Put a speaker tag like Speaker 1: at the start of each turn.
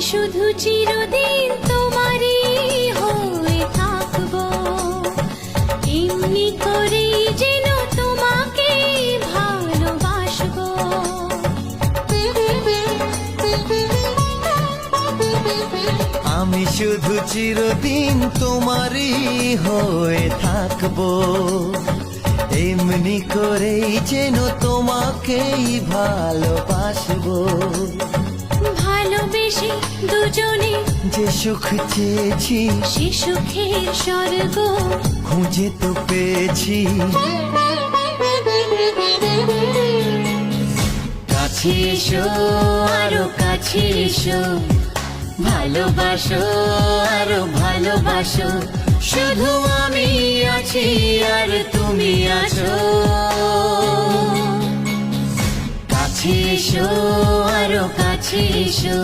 Speaker 1: শুধু চিরদিন তোমারই হয়ে থাকবো, এমনি করেই যেন তোমাকে ভালোবাসবো।
Speaker 2: আমি শুধু চিরদিন তোমারই হয়ে থাকবো, এমনি করেই যেন তোমাকেই ভালোবাসবো।
Speaker 1: ভালোবেসে দুজনে
Speaker 2: যে সুখ চেয়েছি
Speaker 1: সে সুখের স্বর্গ
Speaker 2: খুঁজে তো পেয়েছি। কাছে এসো,
Speaker 1: আরো কাছে এসো, ভালোবাসো আরো ভালোবাসো, শুধু আমি আছি আর তুমি আছো। কাছে এসো, আরো কাছে এসো।